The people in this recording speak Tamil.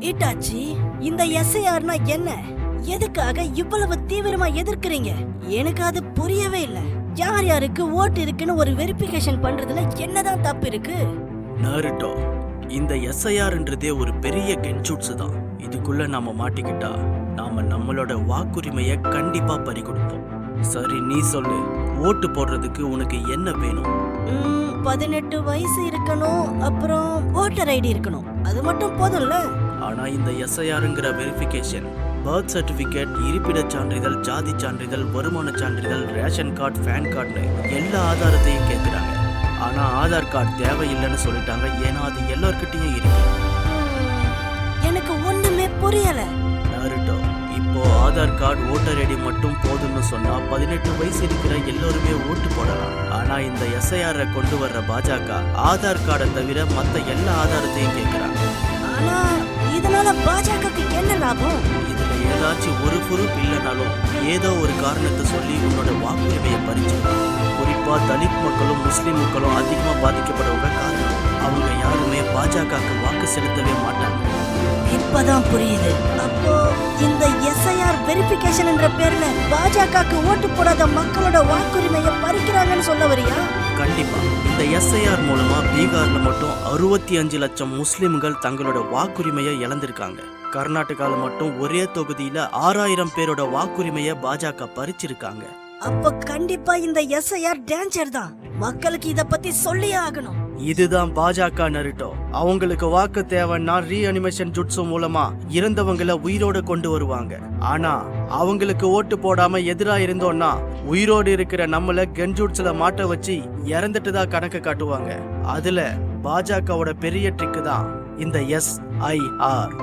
இட்டாச்சி, இந்த எஸ்ஐஆர்னா என்ன? எதுக்காக இவ்வளவு தீவிரமா எதிர்க்கிறீங்க? எனக்கு அது புரியவே இல்ல. யார் யாருக்கு ஓட்டு இருக்குன்னு ஒரு வெரிஃபிகேஷன் பண்றதுல என்னதான் தப்பு இருக்கு? நாருட்டோ, இந்த எஸ்ஐஆர்ன்றதே ஒரு பெரிய கென்சூட்ஸ் தான். இதுக்குள்ள நாம மாட்டிக்கிட்டா நாம நம்மளோட வாக்குரிமைய கண்டிப்பா பறி கொடுப்போம். சரி, நீ சொல்லு, ஓட்டு போடுறதுக்கு உனக்கு என்ன வேணும்? 18 வயசு இருக்கணும், அப்புறம் ஓட்டர் ஐடி இருக்கணும். அது மட்டும் போதும்ல? ஆனா இந்த எஸ்ஐஆர்ங்கிற வெரிஃபிகேஷன் பர்த் சர்டிபிகேட், இருப்பிடச் சான்றிதழ், ஜாதி சான்றிதழ், வருமான சான்றிதழ், ரேஷன் கார்டு, பேன் கார்டு எல்லா ஆதாரத்தையும் கேட்குறாங்க. ஆனா ஆதார் கார்டு தேவையில்லைன்னு சொல்லிட்டாங்க. ஏன்னா அது எல்லார்கிட்டயும் இருக்கு. எனக்கு ஒண்ணுமே புரியல. நாருட்டோ, இப்போ ஆதார் கார்டு, ஓட்டர் ஐடி மட்டும் போதும்னு சொன்னா 18 வயசு இருக்கிற எல்லோருமே ஓட்டு போடலாம். ஆனா இந்த எஸ்ஐஆர் கொண்டு வர்ற பாஜக ஆதார் கார்டை தவிர மத்த எல்லா ஆதாரத்தையும் கேட்கிறாங்க. ஆனா இதனால பாஜகக்கு என்ன லாபம்? இதுல ஏதாச்சும் ஒரு பொறுப்பு இல்லைனாலும் ஏதோ ஒரு காரணத்தை சொல்லி உன்னோட வாக்குரிமையை பறிச்சிருக்காங்க. குறிப்பா தலித் மக்களும் முஸ்லிம் மக்களும் அதிகமா பாதிக்கப்படுறவங்க காரணம். அவங்க யாருமே பாஜகவுக்கு வாக்கு செலுத்தவே மாட்டாங்க. இப்பதான் புரியுது. அப்போ இந்த எஸ்ஐஆர் வெரிஃபிகேஷன் என்ற பேர்ல பாஜகவுக்கு ஓட்டு போடாத மக்களோட வாக்குரிமையை பறிக்கிறாங்கன்னு சொல்ல வரியா? கண்டிப்பா. இந்த எஸ்ஐஆர் மூலமா பீகார்ல மட்டும் 65 லட்சம் முஸ்லிம்கள் தங்களோட வாக்குரிமையை இழந்திருக்காங்க. கர்நாடகால மட்டும் ஒரே தொகுதியில 6000 பேரோட வாக்குரிமையை பாஜக பறிச்சிருக்காங்க. அப்ப கண்டிப்பா இந்த எஸ்ஐஆர் டேஞ்சர் தான். மக்களுக்கு இத பத்தி சொல்லியே ஆகணும். இதுதான் பாஜக நருட்டோ. அவங்களுக்கு வாக்கு தேவைன்னா ரீஅனிமேஷன் ஜுட்ஸு மூலமா இறந்தவங்களை உயிரோட கொண்டு வருவாங்க. ஆனா அவங்களுக்கு ஓட்டு போடாம எதிரா இருந்தோம்னா உயிரோடு இருக்கிற நம்மள கென்ஜூட்ஸ்ல மாட்ட வச்சு இறந்துட்டுதா கணக்கு காட்டுவாங்க. அதுல பாஜகவோட பெரிய ட்ரிக்கு தான் இந்த எஸ்ஐஆர்.